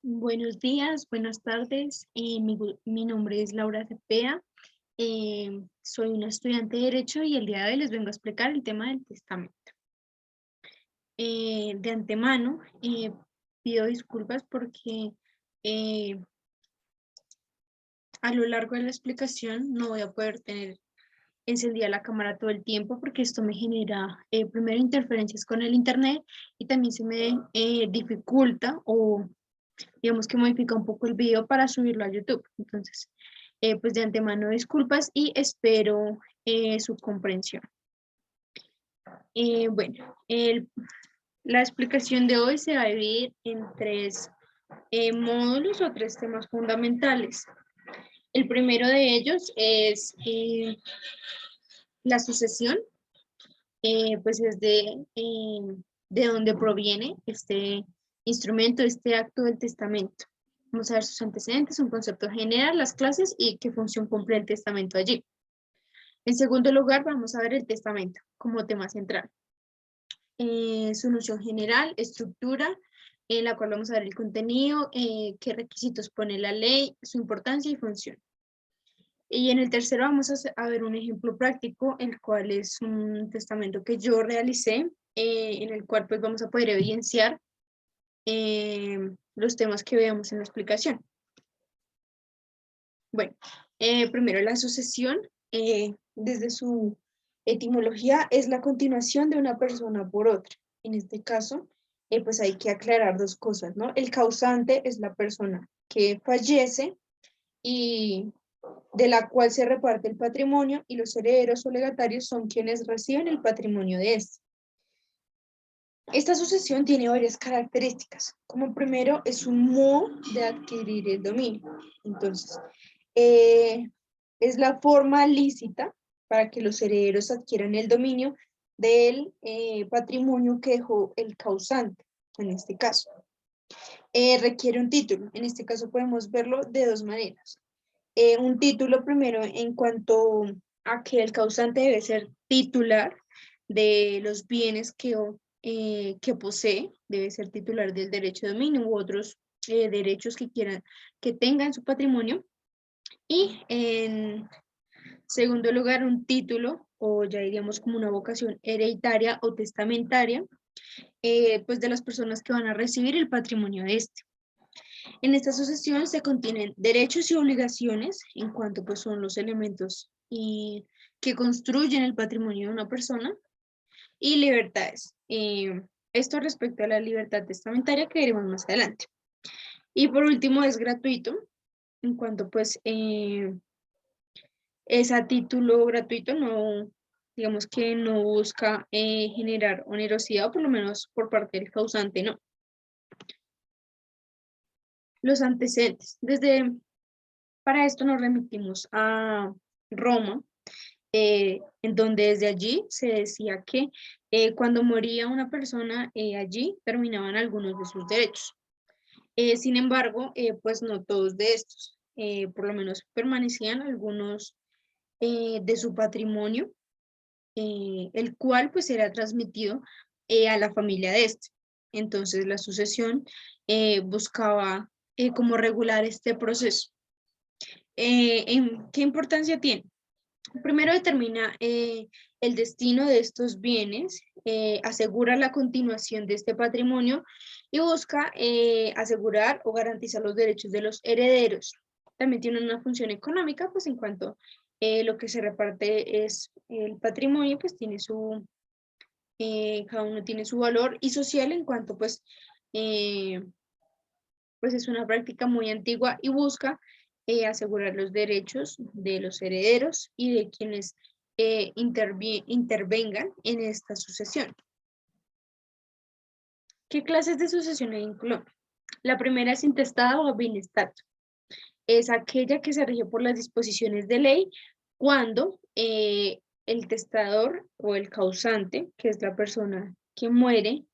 Buenos días, buenas tardes. Mi nombre es Laura Cepeda. Soy una estudiante de Derecho y el día de hoy les vengo a explicar el tema del testamento. De antemano, pido disculpas porque a lo largo de la explicación no voy a poder tener encendida la cámara todo el tiempo porque esto me genera primero interferencias con el internet y también se me dificulta o digamos que modifica un poco el video para subirlo a YouTube. Entonces, pues de antemano disculpas y espero su comprensión. Bueno, la explicación de hoy se va a dividir en tres módulos o tres temas fundamentales. El primero de ellos es la sucesión, pues es de dónde proviene este instrumento, este acto del testamento. Vamos a ver sus antecedentes, un concepto general, las clases y qué función cumple el testamento allí. En segundo lugar, vamos a ver el testamento como tema central. Su noción general, estructura, en la cual vamos a ver el contenido, qué requisitos pone la ley, su importancia y función. Y en el tercero vamos a ver un ejemplo práctico, el cual es un testamento que yo realicé, en el cual pues vamos a poder evidenciar los temas que veamos en la explicación. Bueno, primero la sucesión, desde su etimología, es la continuación de una persona por otra. En este caso, pues hay que aclarar dos cosas, ¿no? El causante es la persona que fallece y de la cual se reparte el patrimonio, y los herederos o legatarios son quienes reciben el patrimonio de este. Esta sucesión tiene varias características. Como primero, es un modo de adquirir el dominio. Entonces, es la forma lícita para que los herederos adquieran el dominio del patrimonio que dejó el causante, en este caso. Requiere un título. En este caso podemos verlo de dos maneras. Un título primero en cuanto a que el causante debe ser titular de los bienes que posee, debe ser titular del derecho de dominio u otros derechos que tenga en su patrimonio. Y en segundo lugar, un título, o ya diríamos como una vocación hereditaria o testamentaria, pues de las personas que van a recibir el patrimonio de este. En esta sucesión se contienen derechos y obligaciones en cuanto pues son los elementos que construyen el patrimonio de una persona, y libertades. Esto respecto a la libertad testamentaria que veremos más adelante. Y por último es gratuito, en cuanto pues es a título gratuito, no, digamos que no busca generar onerosidad, o por lo menos por parte del causante, no. Los antecedentes. Para esto nos remitimos a Roma, en donde desde allí se decía que cuando moría una persona, allí terminaban algunos de sus derechos. Sin embargo, pues no todos de estos, por lo menos permanecían algunos de su patrimonio, el cual pues era transmitido a la familia de este. Entonces la sucesión buscaba cómo regular este proceso. ¿Qué importancia tiene? Primero determina el destino de estos bienes, asegura la continuación de este patrimonio y busca asegurar o garantizar los derechos de los herederos. También tiene una función económica, pues en cuanto lo que se reparte es el patrimonio, pues tiene cada uno tiene su valor, y social en cuanto pues es una práctica muy antigua y busca asegurar los derechos de los herederos y de quienes intervengan en esta sucesión. ¿Qué clases de sucesión hay en Colombia? La primera es intestada o abilitata. Es aquella que se rige por las disposiciones de ley cuando el testador o el causante, que es la persona que muere,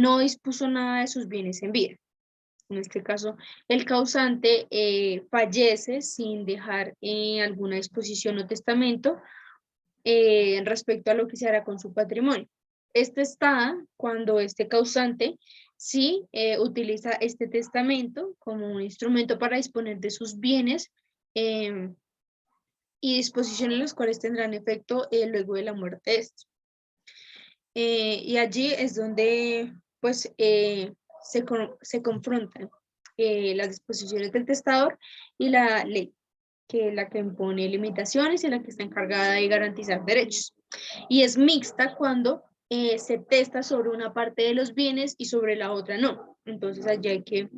no dispuso nada de sus bienes en vida. En este caso, el causante fallece sin dejar alguna disposición o testamento respecto a lo que se hará con su patrimonio. Este está cuando este causante sí utiliza este testamento como un instrumento para disponer de sus bienes y disposiciones los cuales tendrán efecto luego de la muerte de estos. Y allí es donde pues se confrontan las disposiciones del testador y la ley, que es la que impone limitaciones y la que está encargada de garantizar derechos. Y es mixta cuando se testa sobre una parte de los bienes y sobre la otra no. Entonces allí hay que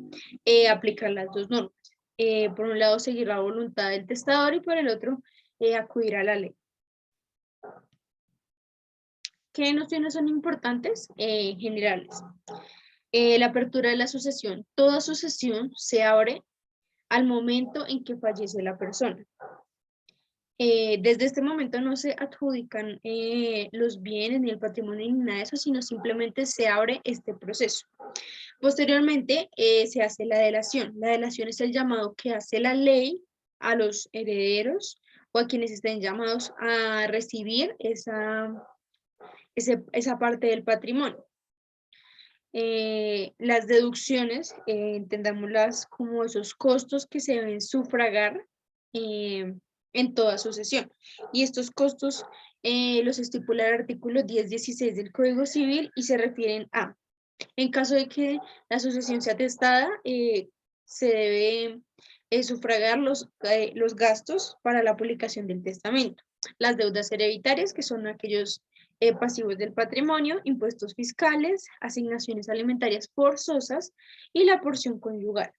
aplicar las dos normas. Por un lado seguir la voluntad del testador y por el otro acudir a la ley. ¿Qué nociones son importantes? Generales. La apertura de la sucesión. Toda sucesión se abre al momento en que fallece la persona. Desde este momento no se adjudican los bienes ni el patrimonio ni nada de eso, sino simplemente se abre este proceso. Posteriormente se hace la delación. La delación es el llamado que hace la ley a los herederos o a quienes estén llamados a recibir esa parte del patrimonio. Las deducciones, entendámoslas como esos costos que se deben sufragar en toda sucesión. Y estos costos los estipula el artículo 10.16 del Código Civil y se refieren a, en caso de que la sucesión sea testada, se debe sufragar los gastos para la publicación del testamento. Las deudas hereditarias, que son aquellos pasivos del patrimonio, impuestos fiscales, asignaciones alimentarias forzosas y la porción conyugal.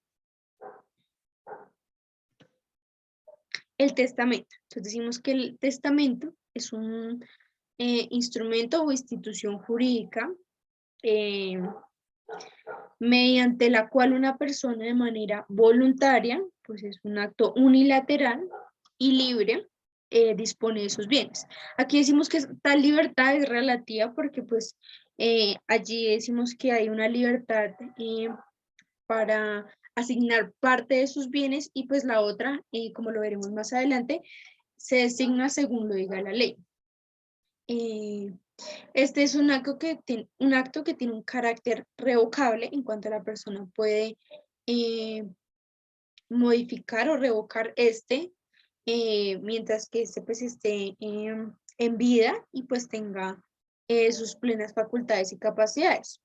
El testamento. Entonces decimos que el testamento es un instrumento o institución jurídica mediante la cual una persona de manera voluntaria, pues es un acto unilateral y libre, dispone de sus bienes. Aquí decimos que tal libertad es relativa porque pues allí decimos que hay una libertad para asignar parte de sus bienes y pues la otra, como lo veremos más adelante, se designa según lo diga la ley. Este es un acto que tiene un carácter revocable en cuanto a la persona puede modificar o revocar mientras que este pues esté en vida y pues tenga sus plenas facultades y capacidades.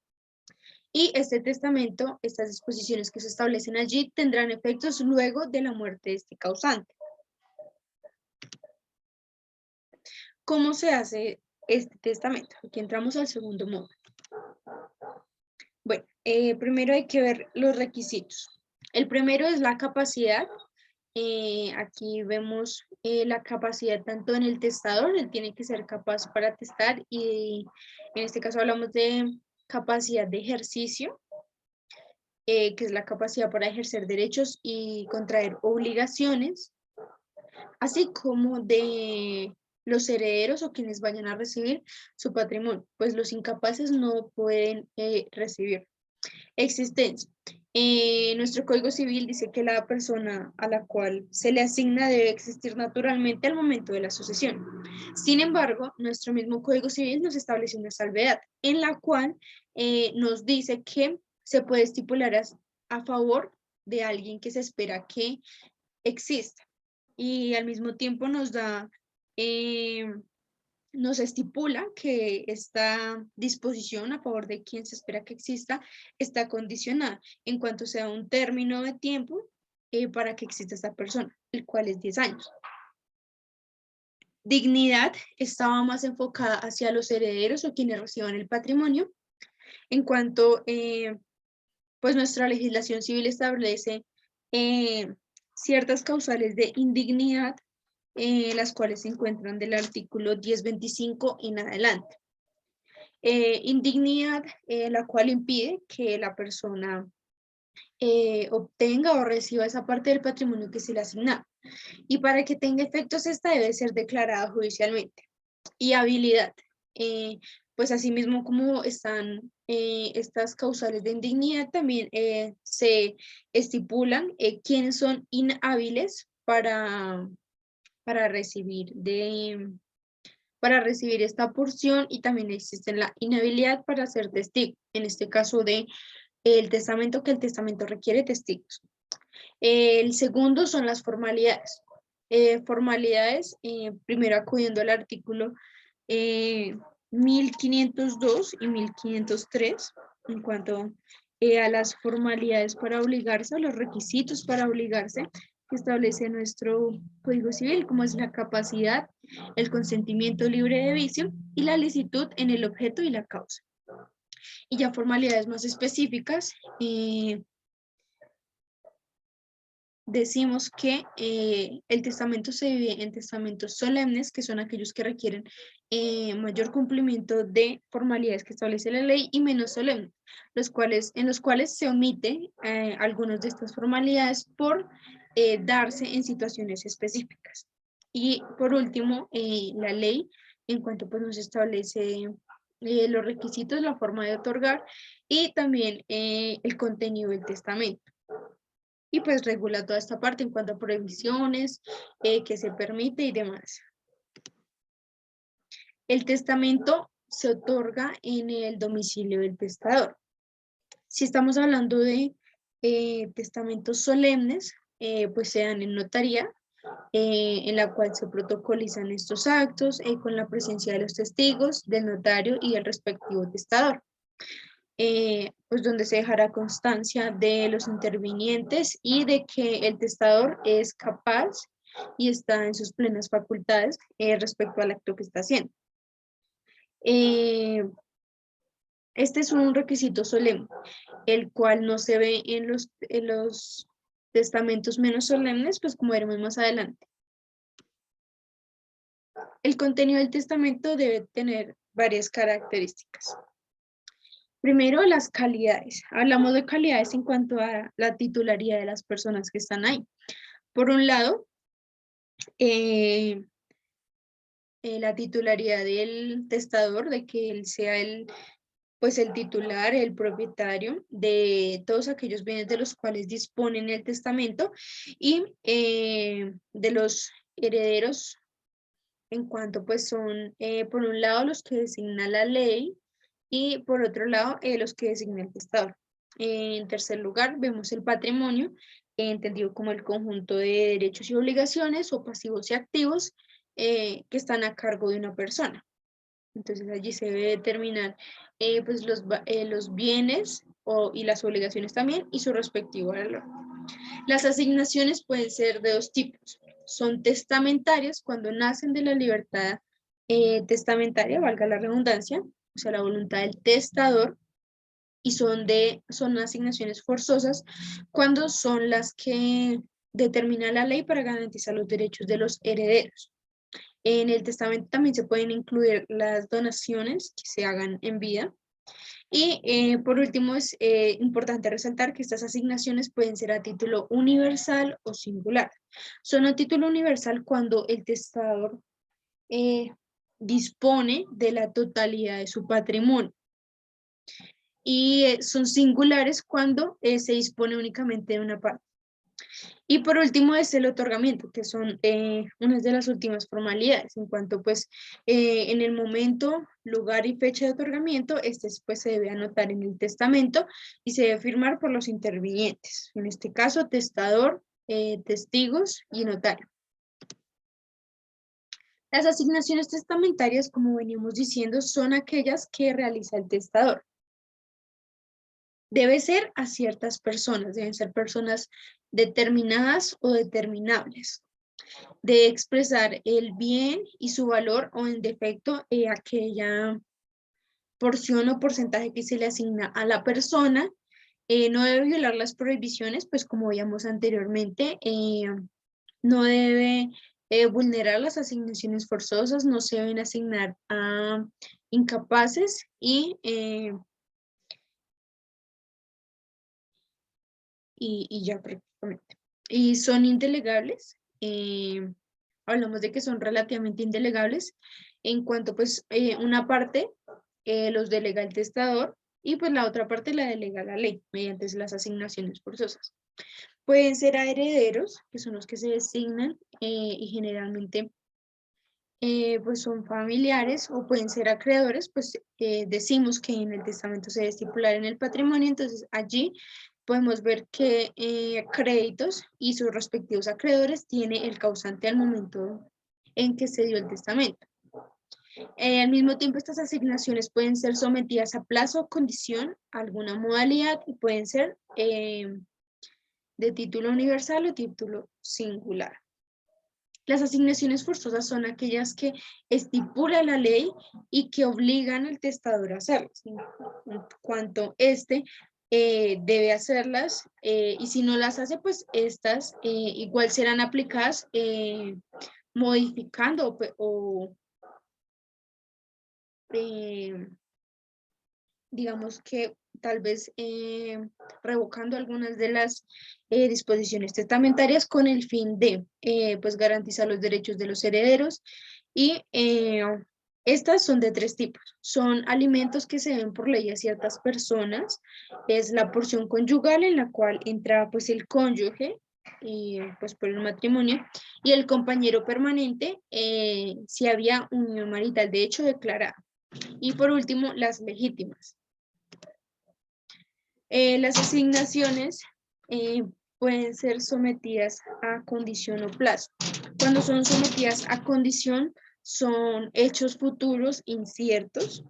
Y este testamento, estas disposiciones que se establecen allí, tendrán efectos luego de la muerte de este causante. ¿Cómo se hace este testamento? Aquí entramos al segundo módulo. Bueno, primero hay que ver los requisitos. El primero es la capacidad. Aquí vemos la capacidad tanto en el testador, él tiene que ser capaz para testar y en este caso hablamos de capacidad de ejercicio, que es la capacidad para ejercer derechos y contraer obligaciones, así como de los herederos o quienes vayan a recibir su patrimonio, pues los incapaces no pueden recibir. Existencia. Nuestro Código Civil dice que la persona a la cual se le asigna debe existir naturalmente al momento de la sucesión. Sin embargo, nuestro mismo Código Civil nos establece una salvedad en la cual nos dice que se puede estipular a favor de alguien que se espera que exista. Y al mismo tiempo nos da nos estipula que esta disposición a favor de quien se espera que exista está condicionada en cuanto sea un término de tiempo para que exista esta persona, el cual es 10 años. Dignidad estaba más enfocada hacia los herederos o quienes reciban el patrimonio, en cuanto pues nuestra legislación civil establece ciertas causales de indignidad, las cuales se encuentran del artículo 1025 en adelante. Indignidad, la cual impide que la persona obtenga o reciba esa parte del patrimonio que se le asigna. Y para que tenga efectos, esta debe ser declarada judicialmente. Y habilidad, pues asimismo como están estas causales de indignidad, también se estipulan quiénes son inhábiles para recibir esta porción y también existe la inhabilidad para ser testigo, en este caso de el testamento, que el testamento requiere testigos. El segundo son las formalidades. Primero acudiendo al artículo 1502 y 1503 en cuanto a las formalidades para obligarse, o los requisitos para obligarse que establece nuestro Código Civil, como es la capacidad, el consentimiento libre de vicio y la licitud en el objeto y la causa. Y ya formalidades más específicas, decimos que el testamento se divide en testamentos solemnes, que son aquellos que requieren mayor cumplimiento de formalidades que establece la ley, y menos solemnes, en los cuales se omite algunas de estas formalidades por darse en situaciones específicas. Y por último, la ley, en cuanto pues, nos establece los requisitos, la forma de otorgar y también el contenido del testamento. Y pues regula toda esta parte en cuanto a prohibiciones, que se permite y demás. El testamento se otorga en el domicilio del testador. Si estamos hablando de testamentos solemnes, pues se dan en notaría, en la cual se protocolizan estos actos con la presencia de los testigos, del notario y del respectivo testador. Pues donde se dejará constancia de los intervinientes y de que el testador es capaz y está en sus plenas facultades respecto al acto que está haciendo. Este es un requisito solemne, el cual no se ve en los testamentos menos solemnes, pues como veremos más adelante. El contenido del testamento debe tener varias características. Primero, las calidades. Hablamos de calidades en cuanto a la titularidad de las personas que están ahí. Por un lado, la titularidad del testador, de que él sea el titular, el propietario de todos aquellos bienes de los cuales disponen el testamento, y de los herederos, en cuanto pues son, por un lado, los que designa la ley, y por otro lado, los que designa el testador. En tercer lugar, vemos el patrimonio, entendido como el conjunto de derechos y obligaciones, o pasivos y activos, que están a cargo de una persona. Entonces allí se debe determinar pues los bienes y las obligaciones también, y su respectivo valor. Las asignaciones pueden ser de dos tipos. Son testamentarias, cuando nacen de la libertad testamentaria, valga la redundancia, o sea, la voluntad del testador, y son asignaciones forzosas, cuando son las que determina la ley para garantizar los derechos de los herederos. En el testamento también se pueden incluir las donaciones que se hagan en vida. Y por último, es importante resaltar que estas asignaciones pueden ser a título universal o singular. Son a título universal cuando el testador dispone de la totalidad de su patrimonio. Y son singulares cuando se dispone únicamente de una parte. Y por último es el otorgamiento, que son unas de las últimas formalidades, en cuanto pues en el momento, lugar y fecha de otorgamiento, pues se debe anotar en el testamento y se debe firmar por los intervinientes, en este caso testador, testigos y notario. Las asignaciones testamentarias, como veníamos diciendo, son aquellas que realiza el testador. Debe ser a ciertas personas, deben ser personas determinadas o determinables. De expresar el bien y su valor, o en defecto aquella porción o porcentaje que se le asigna a la persona. No debe violar las prohibiciones, pues como veíamos anteriormente, no debe vulnerar las asignaciones forzosas, no se deben asignar a incapaces y ya prácticamente. Y son indelegables. Hablamos de que son relativamente indelegables, en cuanto pues una parte los delega el testador, y pues la otra parte la delega la ley mediante las asignaciones forzosas. Pueden ser a herederos, que son los que se designan y generalmente pues son familiares o pueden ser acreedores, pues decimos que en el testamento se debe estipular en el patrimonio, entonces allí podemos ver qué créditos y sus respectivos acreedores tiene el causante al momento en que se dio el testamento. Al mismo tiempo, estas asignaciones pueden ser sometidas a plazo o condición, a alguna modalidad, y pueden ser de título universal o título singular. Las asignaciones forzosas son aquellas que estipula la ley y que obligan al testador a hacerlas, en cuanto éste debe hacerlas, y si no las hace, pues estas igual serán aplicadas modificando o digamos que tal vez revocando algunas de las disposiciones testamentarias con el fin de pues garantizar los derechos de los herederos y estas son de tres tipos. Son alimentos que se deben por ley a ciertas personas, es la porción conyugal en la cual entra pues el cónyuge, pues por el matrimonio, y el compañero permanente si había unión marital de hecho declarada. Y por último, las legítimas. Las asignaciones pueden ser sometidas a condición o plazo. Cuando son sometidas a condición, son hechos futuros inciertos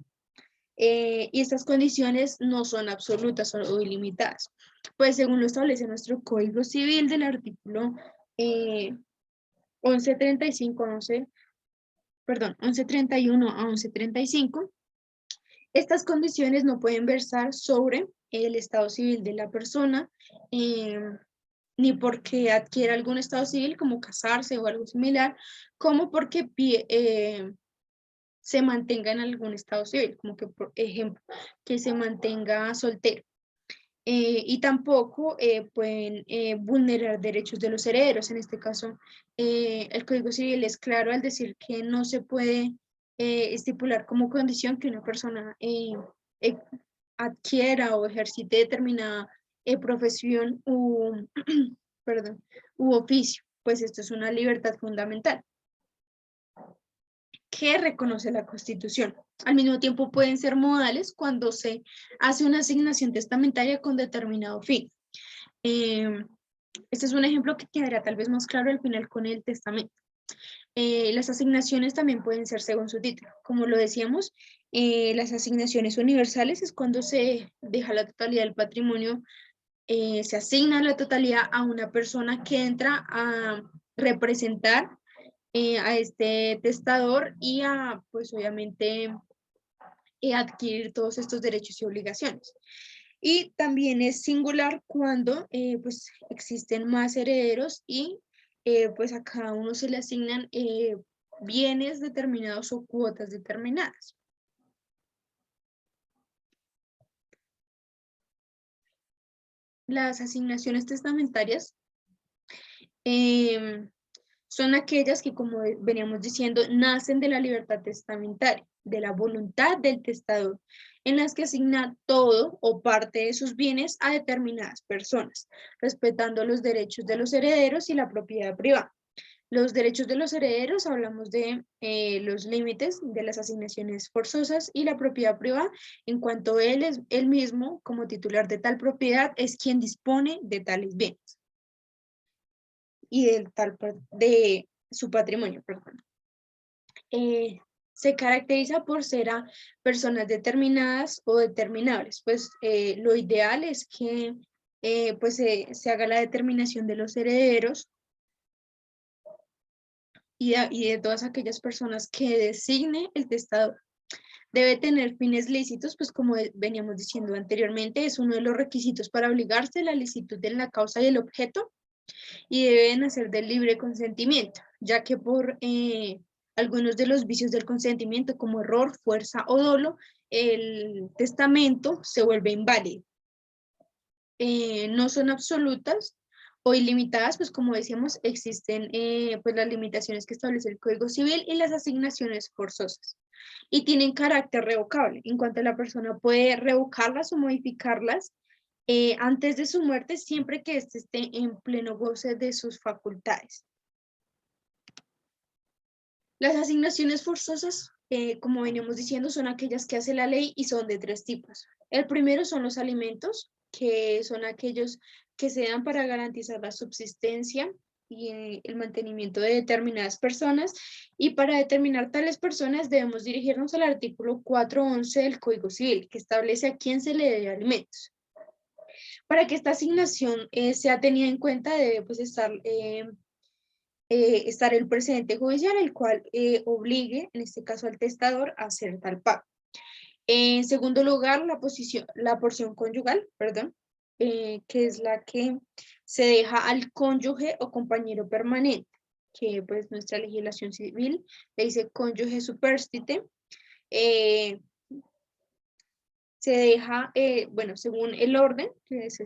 y estas condiciones no son absolutas o ilimitadas. Pues según lo establece nuestro Código Civil del artículo 1135, 1131 a 1135, estas condiciones no pueden versar sobre el estado civil de la persona, ni porque adquiera algún estado civil como casarse o algo similar, como porque se mantenga en algún estado civil, como que por ejemplo, que se mantenga soltero. Y tampoco pueden vulnerar derechos de los herederos. En este caso, el Código Civil es claro al decir que no se puede estipular como condición que una persona adquiera o ejercite determinada profesión perdón, u oficio, pues esto es una libertad fundamental que reconoce la Constitución. Al mismo tiempo pueden ser modales cuando se hace una asignación testamentaria con determinado fin. Este es un ejemplo que quedará tal vez más claro al final con el testamento. Las asignaciones también pueden ser según su título. Como lo decíamos, las asignaciones universales es cuando se deja la totalidad del patrimonio, se asigna la totalidad a una persona que entra a representar a este testador y a, pues obviamente, adquirir todos estos derechos y obligaciones. Y también es singular cuando pues existen más herederos y pues a cada uno se le asignan bienes determinados o cuotas determinadas. Las asignaciones testamentarias son aquellas que, como veníamos diciendo, nacen de la libertad testamentaria, de la voluntad del testador, en las que asigna todo o parte de sus bienes a determinadas personas, respetando los derechos de los herederos y la propiedad privada. Los derechos de los herederos, hablamos de los límites de las asignaciones forzosas y la propiedad privada, en cuanto él mismo, como titular de tal propiedad, es quien dispone de tales bienes y de su patrimonio, perdón. Se caracteriza por ser a personas determinadas o determinables, pues lo ideal es que pues se haga la determinación de los herederos y de todas aquellas personas que designe el testador. Debe tener fines lícitos, pues como veníamos diciendo anteriormente, es uno de los requisitos para obligarse la licitud de la causa y el objeto, y deben hacer del libre consentimiento, ya que por algunos de los vicios del consentimiento, como error, fuerza o dolo, el testamento se vuelve inválido. No son absolutas o ilimitadas, pues como decíamos, existen pues las limitaciones que establece el Código Civil y las asignaciones forzosas. Y tienen carácter revocable, en cuanto la persona puede revocarlas o modificarlas antes de su muerte, siempre que éste esté en pleno goce de sus facultades. Las asignaciones forzosas, como veníamos diciendo, son aquellas que hace la ley y son de 3 tipos. El primero son los alimentos, que son aquellos que se dan para garantizar la subsistencia y el mantenimiento de determinadas personas, y para determinar tales personas debemos dirigirnos al artículo 411 del Código Civil, que establece a quién se le debe alimentos. Para que esta asignación sea tenida en cuenta, debe pues estar el precedente judicial, el cual obligue, en este caso al testador, a hacer tal pago. En segundo lugar, la porción conyugal, perdón, que es la que se deja al cónyuge o compañero permanente, que pues nuestra legislación civil le dice cónyuge superstite. Se deja, bueno, según el orden, que es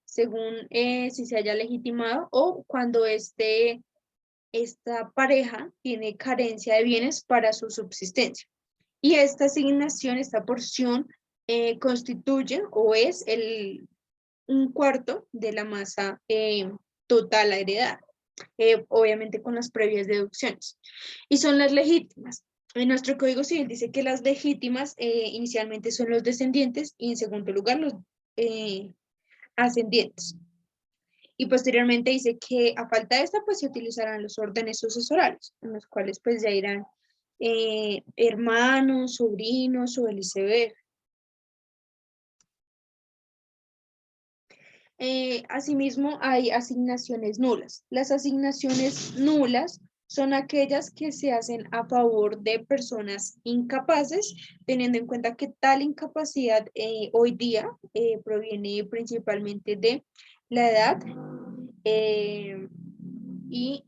según si se haya legitimado o cuando esta pareja tiene carencia de bienes para su subsistencia. Y esta asignación, esta porción, constituye o es un cuarto de la masa total a heredar, obviamente con las previas deducciones. Y son las legítimas. En nuestro Código Civil dice que las legítimas inicialmente son los descendientes y en segundo lugar los ascendientes. Y posteriormente dice que a falta de esta, pues se utilizarán los órdenes sucesorales, en los cuales pues ya irán hermanos, sobrinos o el viceversa. Asimismo, hay asignaciones nulas. Las asignaciones nulas son aquellas que se hacen a favor de personas incapaces, teniendo en cuenta que tal incapacidad hoy día proviene principalmente de la edad y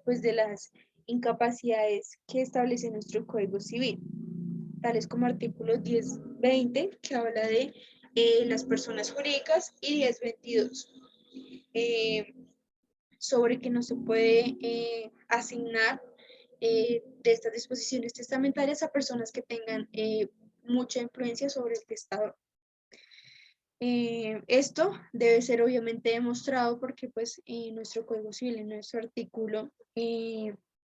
pues de las incapacidades que establece nuestro Código Civil, tales como artículo 1020, que habla de las personas jurídicas, y 1022, sobre que no se puede asignar de estas disposiciones testamentarias a personas que tengan mucha influencia sobre el testador. Esto debe ser obviamente demostrado porque pues nuestro Código Civil, en nuestro artículo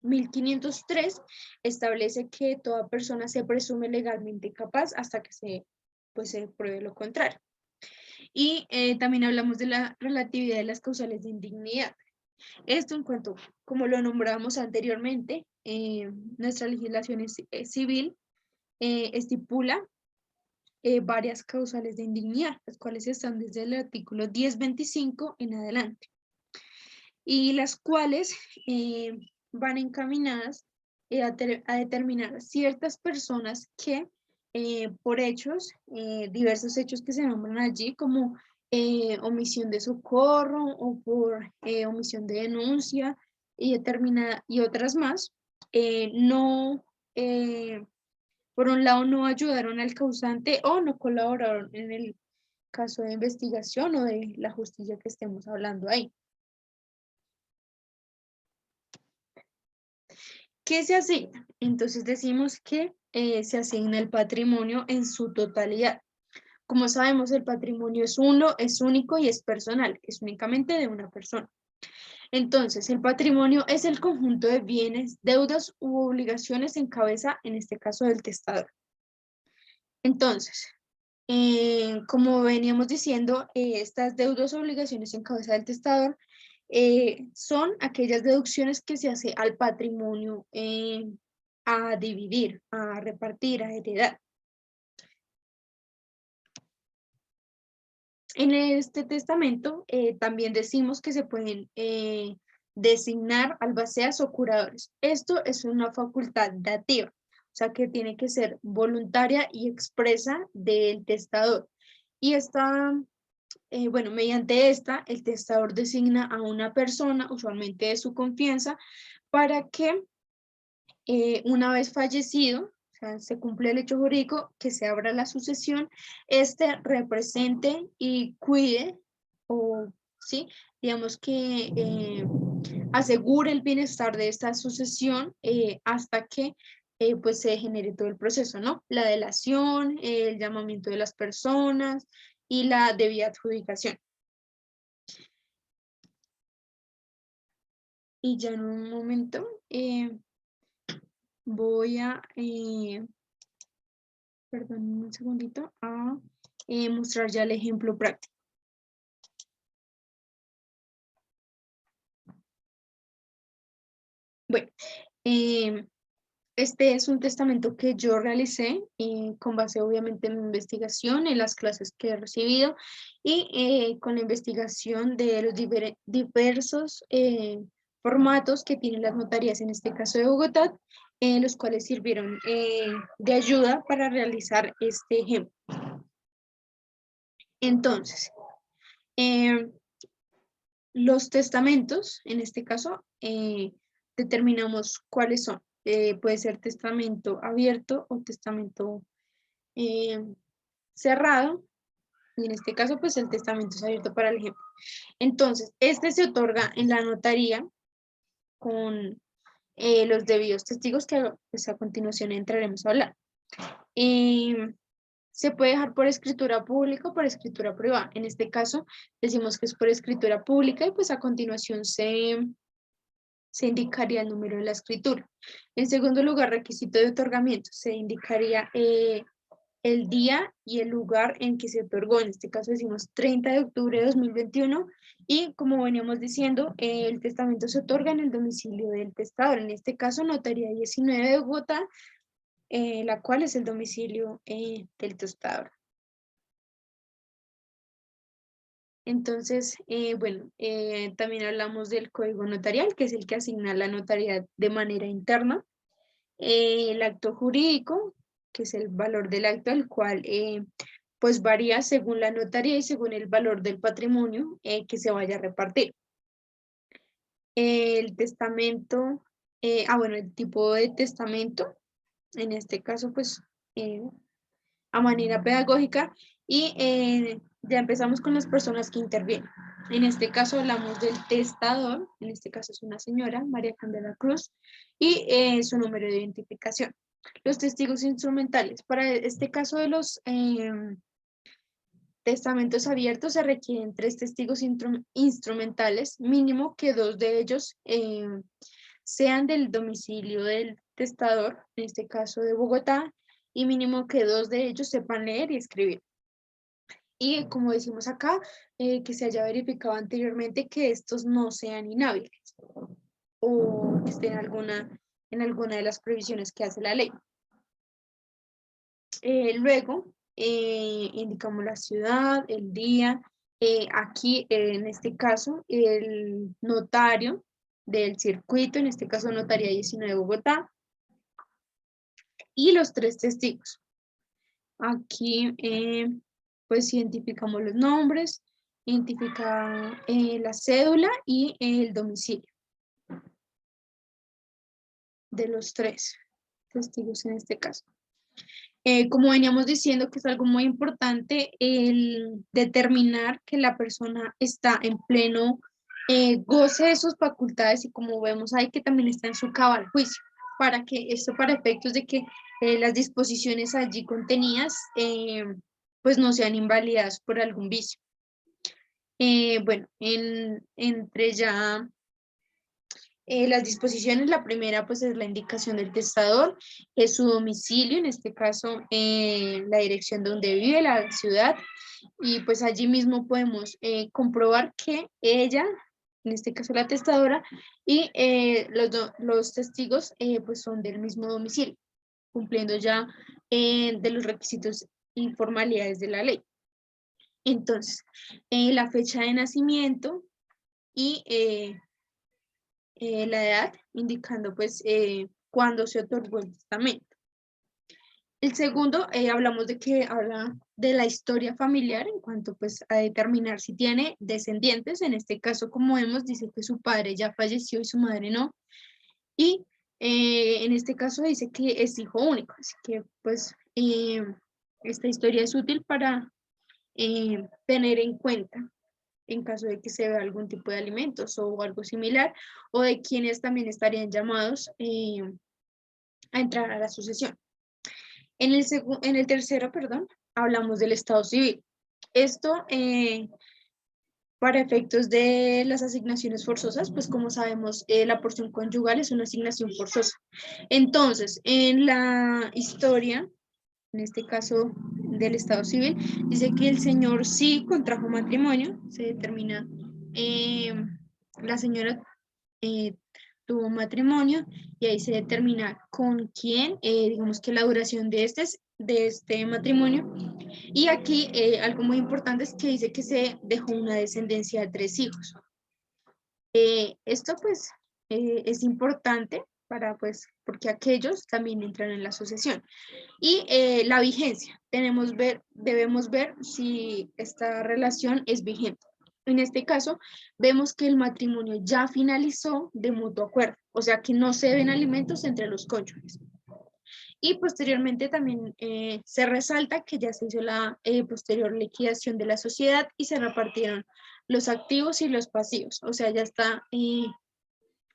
1503, establece que toda persona se presume legalmente capaz hasta que se pruebe lo contrario. Y también hablamos de la relatividad de las causales de indignidad. Esto en cuanto, como lo nombramos anteriormente, nuestra legislación civil estipula varias causales de indignidad, las cuales están desde el artículo 1025 en adelante, y las cuales van encaminadas a determinar ciertas personas que por hechos, diversos hechos que se nombran allí, como omisión de socorro o por omisión de denuncia y otras más, no por un lado no ayudaron al causante o no colaboraron en el caso de investigación o de la justicia que estemos hablando ahí. ¿Qué se asigna? Entonces decimos que se asigna el patrimonio en su totalidad. Como sabemos, el patrimonio es uno, es único y es personal, es únicamente de una persona. Entonces, el patrimonio es el conjunto de bienes, deudas u obligaciones en cabeza, en este caso del testador. Entonces, como veníamos diciendo, estas deudas o obligaciones en cabeza del testador son aquellas deducciones que se hace al patrimonio a dividir, a repartir, a heredar. En este testamento también decimos que se pueden designar albaceas o curadores. Esto es una facultad dativa, o sea que tiene que ser voluntaria y expresa del testador. Y esta, bueno, mediante esta, el testador designa a una persona, usualmente de su confianza, para que una vez fallecido, o sea, se cumple el hecho jurídico, que se abra la sucesión, represente y cuide, o sí, digamos que asegure el bienestar de esta sucesión hasta que pues se genere todo el proceso, ¿no? La delación, el llamamiento de las personas y la debida adjudicación. Y ya en un momento voy a, perdón, un segundito, a mostrar ya el ejemplo práctico. Bueno, este es un testamento que yo realicé con base obviamente en mi investigación, en las clases que he recibido y con la investigación de los diversos formatos que tienen las notarías, en este caso de Bogotá, los cuales sirvieron de ayuda para realizar este ejemplo. Entonces, los testamentos, en este caso, determinamos cuáles son. Puede ser testamento abierto o testamento cerrado, y en este caso, pues el testamento es abierto para el ejemplo. Entonces, este se otorga en la notaría con los debidos testigos que pues, a continuación entraremos a hablar. Se puede dejar por escritura pública o por escritura privada. En este caso, decimos que es por escritura pública y pues a continuación se indicaría el número de la escritura. En segundo lugar, requisito de otorgamiento. Se indicaría el día y el lugar en que se otorgó. En este caso decimos 30 de octubre de 2021 y como veníamos diciendo, el testamento se otorga en el domicilio del testador. En este caso, Notaría 19 de Bogotá, la cual es el domicilio del testador. Entonces, bueno, también hablamos del código notarial, que es el que asigna la notariedad de manera interna. El acto jurídico, que es el valor del acto, el cual pues varía según la notaría y según el valor del patrimonio que se vaya a repartir. El testamento, bueno, el tipo de testamento, en este caso, pues a manera pedagógica y ya empezamos con las personas que intervienen. En este caso hablamos del testador, en este caso es una señora, María Candela Cruz, y su número de identificación. Los testigos instrumentales. Para este caso de los testamentos abiertos se requieren 3 testigos instrumentales, mínimo que 2 de ellos sean del domicilio del testador, en este caso de Bogotá, y mínimo que 2 de ellos sepan leer y escribir. Y como decimos acá, que se haya verificado anteriormente que estos no sean inhábiles o estén en alguna de las previsiones que hace la ley. Luego, indicamos la ciudad, el día, aquí en este caso, el notario del circuito, en este caso Notaría 19 de Bogotá, y los 3 testigos. Aquí, pues identificamos los nombres, identifica la cédula y el domicilio de los 3 testigos en este caso. Como veníamos diciendo que es algo muy importante el determinar que la persona está en pleno goce de sus facultades y como vemos ahí que también está en su cabal juicio, para que esto para efectos de que las disposiciones allí contenidas pues no sean invalidadas por algún vicio. Bueno, entre ya las disposiciones, la primera pues es la indicación del testador, es su domicilio, en este caso la dirección donde vive, la ciudad, y pues allí mismo podemos comprobar que ella, en este caso la testadora, y los testigos pues son del mismo domicilio, cumpliendo ya de los requisitos y formalidades de la ley. Entonces, la fecha de nacimiento y la edad, indicando pues cuándo se otorgó el testamento. El segundo, hablamos de que habla de la historia familiar en cuanto pues a determinar si tiene descendientes. En este caso, como vemos, dice que su padre ya falleció y su madre no. Y en este caso dice que es hijo único. Así que pues esta historia es útil para tener en cuenta en caso de que se vea algún tipo de alimentos o algo similar, o de quienes también estarían llamados a entrar a la sucesión. En el tercero, perdón, hablamos del estado civil. Esto Para efectos de las asignaciones forzosas, pues como sabemos, la porción conyugal es una asignación forzosa. Entonces, en la historia, en este caso del Estado civil, dice que el señor sí contrajo matrimonio, se determina, la señora tuvo matrimonio y ahí se determina con quién, digamos que la duración de este matrimonio. Y aquí algo muy importante es que dice que se dejó una descendencia de 3 hijos. Esto pues es importante para pues porque aquellos también entran en la asociación. Y la vigencia, debemos ver si esta relación es vigente. En este caso, vemos que el matrimonio ya finalizó de mutuo acuerdo, o sea que no se deben alimentos entre los cónyuges. Y posteriormente también se resalta que ya se hizo la posterior liquidación de la sociedad y se repartieron los activos y los pasivos, o sea, ya está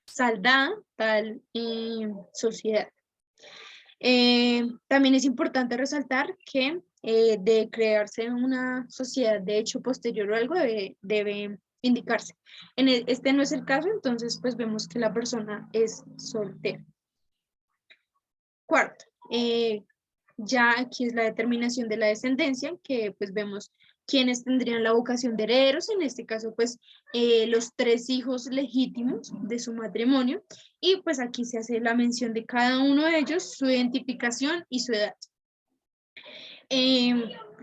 saldada tal sociedad. También es importante resaltar que de crearse una sociedad de hecho posterior o algo debe indicarse. Este no es el caso, entonces pues vemos que la persona es soltera. Cuarto, ya aquí es la determinación de la descendencia, que pues vemos quiénes tendrían la vocación de herederos, en este caso pues los 3 hijos legítimos de su matrimonio, y pues aquí se hace la mención de cada uno de ellos, su identificación y su edad.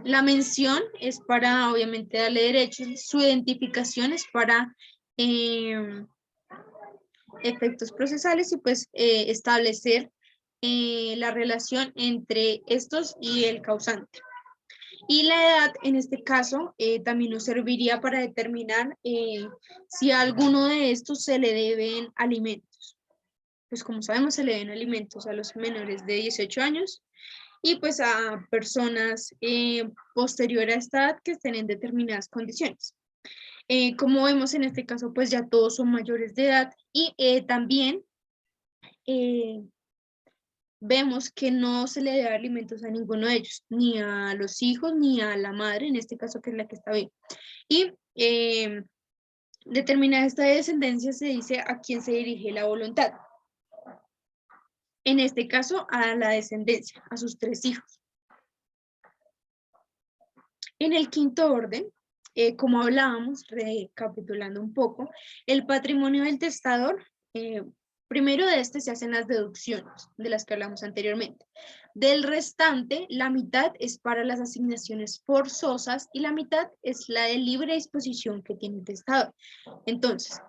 La mención es para obviamente darle derechos, su identificación es para efectos procesales y pues establecer la relación entre estos y el causante. Y la edad, en este caso, también nos serviría para determinar si a alguno de estos se le deben alimentos. Pues como sabemos, se le deben alimentos a los menores de 18 años y pues a personas posterior a esta edad que estén en determinadas condiciones. Como vemos en este caso, pues ya todos son mayores de edad y también vemos que no se le da alimentos a ninguno de ellos, ni a los hijos, ni a la madre, en este caso que es la que está bien. Y determinada esta descendencia se dice a quién se dirige la voluntad. En este caso, a la descendencia, a sus 3 hijos. En el quinto orden, como hablábamos, recapitulando un poco, el patrimonio del testador, primero de este se hacen las deducciones, de las que hablamos anteriormente. Del restante, la mitad es para las asignaciones forzosas y la mitad es la de libre disposición que tiene el testador. Entonces,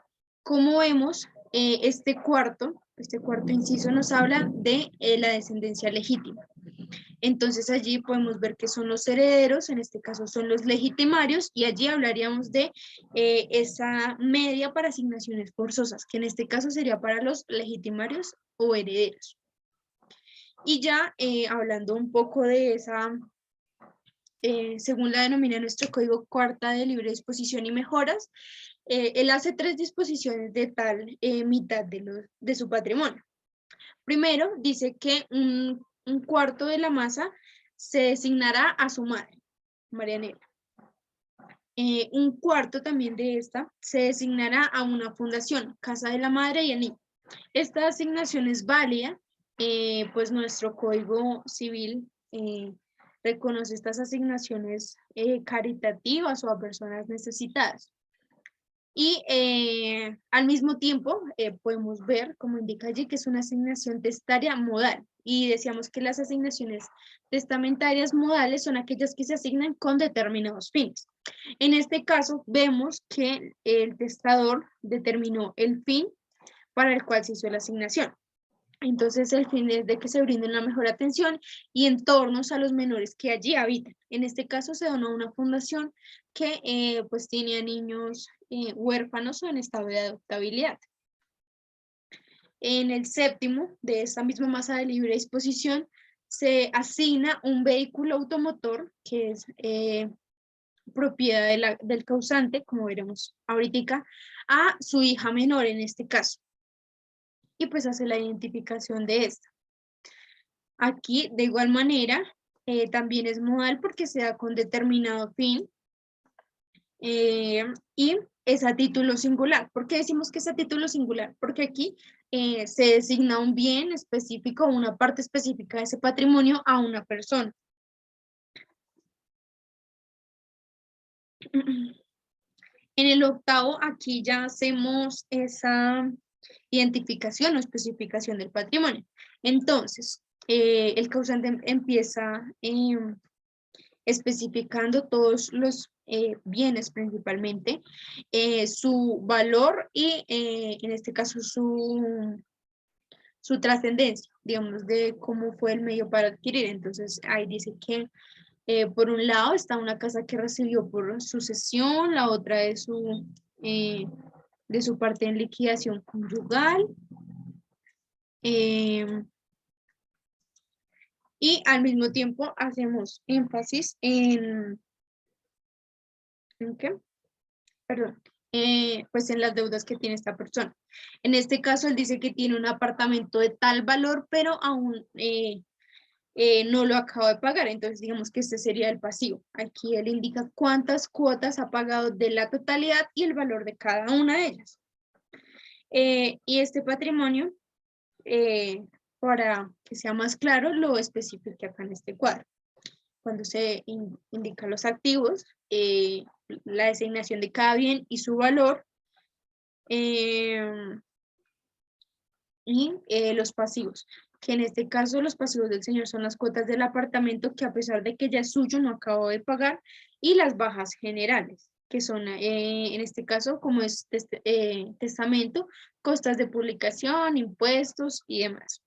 como vemos, este cuarto inciso nos habla de la descendencia legítima. Entonces allí podemos ver que son los herederos, en este caso son los legitimarios, y allí hablaríamos de esa media para asignaciones forzosas, que en este caso sería para los legitimarios o herederos. Y ya hablando un poco de esa, según la denomina nuestro código cuarta de libre disposición y mejoras, él hace 3 disposiciones de tal mitad de su patrimonio. Primero, dice que un cuarto de la masa se designará a su madre, Marianela. Un cuarto también de esta se designará a una fundación, Casa de la Madre y el Niño. Esta asignación es válida, pues nuestro Código Civil reconoce estas asignaciones caritativas o a personas necesitadas. Y al mismo tiempo podemos ver, como indica allí, que es una asignación testaria modal. Y decíamos que las asignaciones testamentarias modales son aquellas que se asignan con determinados fines. En este caso, vemos que el testador determinó el fin para el cual se hizo la asignación. Entonces, el fin es de que se brinde una mejor atención y entornos a los menores que allí habitan. En este caso, se donó una fundación que pues tiene a niños huérfanos o en estado de adoptabilidad. En el séptimo de esta misma masa de libre disposición, se asigna un vehículo automotor que es propiedad del causante, como veremos ahorita, a su hija menor en este caso. Y pues hace la identificación de esta. Aquí, de igual manera, también es modal porque se da con determinado fin y es a título singular. ¿Por qué decimos que es a título singular? Porque aquí se designa un bien específico, una parte específica de ese patrimonio a una persona. En el octavo, aquí ya hacemos esa identificación o especificación del patrimonio. Entonces, el causante empieza especificando todos los bienes principalmente, su valor y en este caso su trascendencia, digamos, de cómo fue el medio para adquirir. Entonces ahí dice que por un lado está una casa que recibió por sucesión, la otra de su parte en liquidación conyugal, y al mismo tiempo hacemos énfasis ¿en qué? Perdón, pues en las deudas que tiene esta persona. En este caso, él dice que tiene un apartamento de tal valor, pero aún no lo acaba de pagar, entonces digamos que este sería el pasivo. Aquí él indica cuántas cuotas ha pagado de la totalidad y el valor de cada una de ellas. Y este patrimonio, para que sea más claro, lo especifique acá en este cuadro. Cuando se indican los activos, la designación de cada bien y su valor, y los pasivos, que en este caso los pasivos del señor son las cuotas del apartamento que a pesar de que ya es suyo no acabó de pagar, y las bajas generales, que son en este caso como es testamento, costas de publicación, impuestos y demás.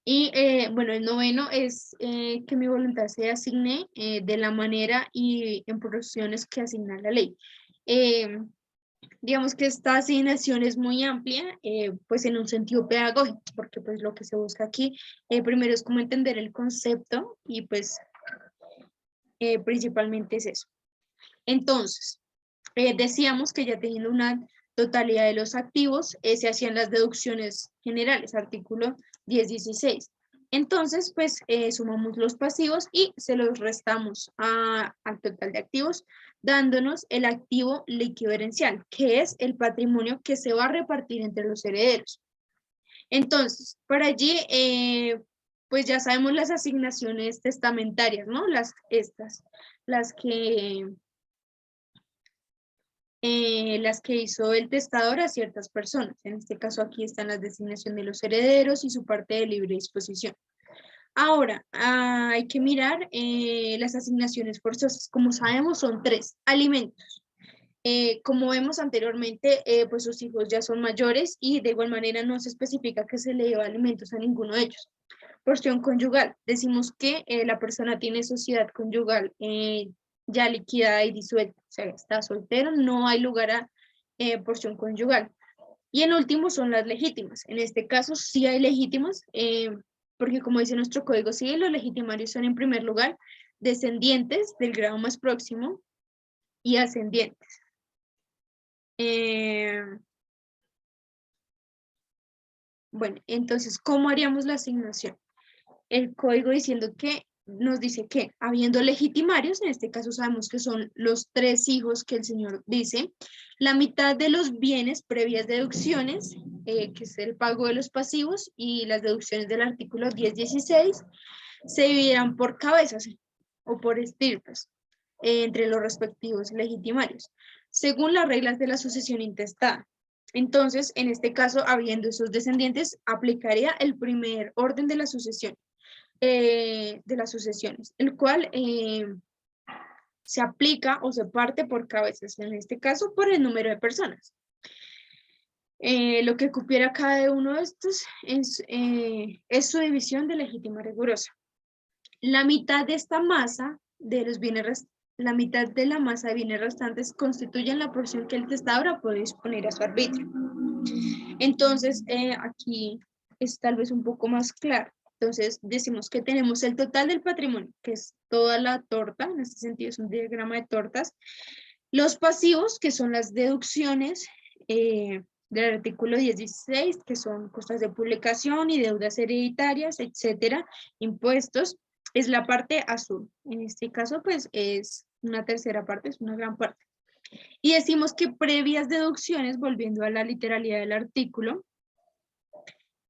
Y bueno, el noveno es que mi voluntad se asigne de la manera y en proporciones que asigna la ley. Digamos que esta asignación es muy amplia, pues en un sentido pedagógico, porque pues lo que se busca aquí primero es como entender el concepto y pues principalmente es eso. Entonces, decíamos que ya teniendo una totalidad de los activos, se hacían las deducciones generales, artículo 10.16. Entonces, pues sumamos los pasivos y se los restamos al total de activos, dándonos el activo líquido herencial, que es el patrimonio que se va a repartir entre los herederos. Entonces, por allí, pues ya sabemos las asignaciones testamentarias, ¿no? Las que hizo el testador a ciertas personas. En este caso aquí están las designaciones de los herederos y su parte de libre disposición. Ahora, hay que mirar las asignaciones forzosas. Como sabemos, son 3. Alimentos. Como vemos anteriormente, pues sus hijos ya son mayores y de igual manera no se especifica que se le lleva alimentos a ninguno de ellos. Porción conyugal. Decimos que la persona tiene sociedad conyugal ya liquidada y disuelta, o sea, está soltero, no hay lugar a porción conyugal. Y en último son las legítimas. En este caso sí hay legítimas, porque como dice nuestro Código Civil, los legitimarios son en primer lugar descendientes del grado más próximo y ascendientes. Bueno, entonces, ¿cómo haríamos la asignación? El código diciendo que nos dice que habiendo legitimarios, en este caso sabemos que son los 3 hijos que el señor dice, la mitad de los bienes previas deducciones, que es el pago de los pasivos y las deducciones del artículo 10.16, se dividirán por cabezas o por estirpes entre los respectivos legitimarios, según las reglas de la sucesión intestada. Entonces, en este caso, habiendo esos descendientes, aplicaría el primer orden de la sucesión, de las sucesiones, el cual se aplica o se parte por cabezas, en este caso por el número de personas. Lo que cupiera cada uno de estos es su división de legítima rigurosa. La mitad de esta masa de los bienes la mitad de la masa de bienes restantes constituyen la porción que el testador puede disponer a su arbitrio. Entonces, aquí es tal vez un poco más claro. Entonces, decimos que tenemos el total del patrimonio, que es toda la torta, en este sentido es un diagrama de tortas. Los pasivos, que son las deducciones del artículo 10.16, que son costas de publicación y deudas hereditarias, etcétera, impuestos, es la parte azul. En este caso, pues, es una tercera parte, es una gran parte. Y decimos que previas deducciones, volviendo a la literalidad del artículo,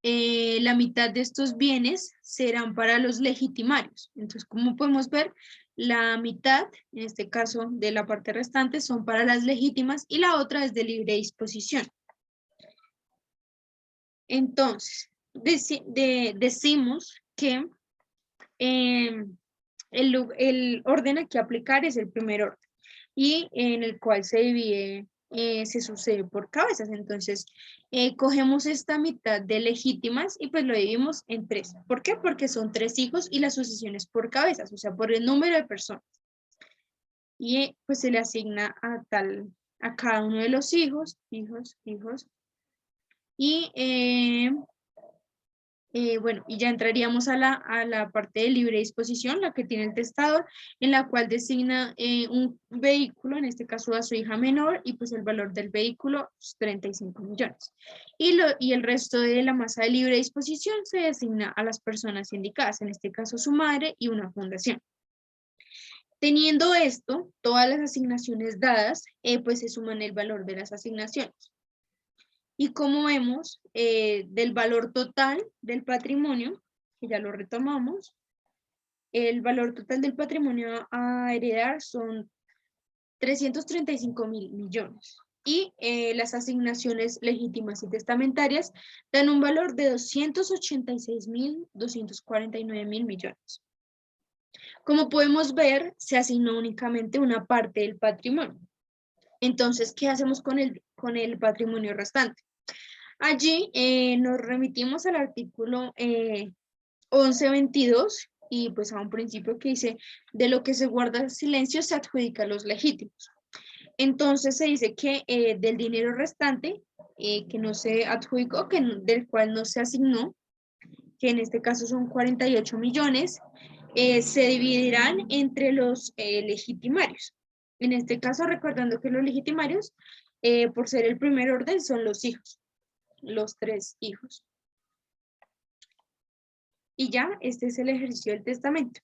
la mitad de estos bienes serán para los legitimarios. Entonces, como podemos ver, la mitad, en este caso de la parte restante, son para las legítimas y la otra es de libre disposición. Entonces, decimos que el orden aquí a aplicar es el primer orden y en el cual se divide, se sucede por cabezas. Entonces, cogemos esta mitad de legítimas y pues lo dividimos en 3. ¿Por qué? Porque son 3 hijos y la sucesión es por cabezas, o sea, por el número de personas. Y pues se le asigna a cada uno de los hijos. Y bueno, y ya entraríamos a la parte de libre disposición, la que tiene el testador, en la cual designa un vehículo, en este caso a su hija menor, y pues el valor del vehículo, 35 millones. Y el resto de la masa de libre disposición se designa a las personas indicadas, en este caso su madre y una fundación. Teniendo esto, todas las asignaciones dadas, pues se suman el valor de las asignaciones. Y como vemos, del valor total del patrimonio, que ya lo retomamos, el valor total del patrimonio a heredar son 335.000 millones. Y las asignaciones legítimas y testamentarias dan un valor de 286.249.000 millones. Como podemos ver, se asignó únicamente una parte del patrimonio. Entonces, ¿qué hacemos con el patrimonio restante? Allí nos remitimos al artículo 1122 y pues a un principio que dice, de lo que se guarda silencio se adjudica a los legítimos. Entonces se dice que del dinero restante que no se adjudicó, del cual no se asignó, que en este caso son 48 millones, se dividirán entre los legitimarios. En este caso, recordando que los legitimarios, por ser el primer orden, son los hijos. Los 3 hijos. Y ya, este es el ejercicio del testamento.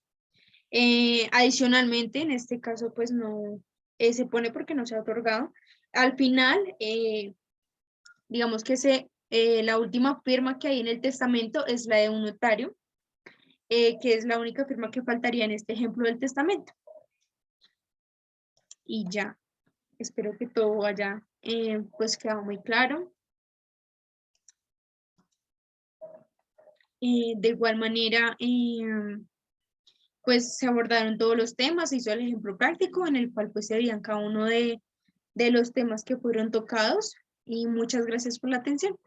Adicionalmente, en este caso, pues no se pone porque no se ha otorgado. Al final, digamos que la última firma que hay en el testamento es la de un notario, que es la única firma que faltaría en este ejemplo del testamento. Y ya, espero que todo haya pues quedado muy claro. De igual manera, pues se abordaron todos los temas, se hizo el ejemplo práctico en el cual pues se veían cada uno de los temas que fueron tocados y muchas gracias por la atención.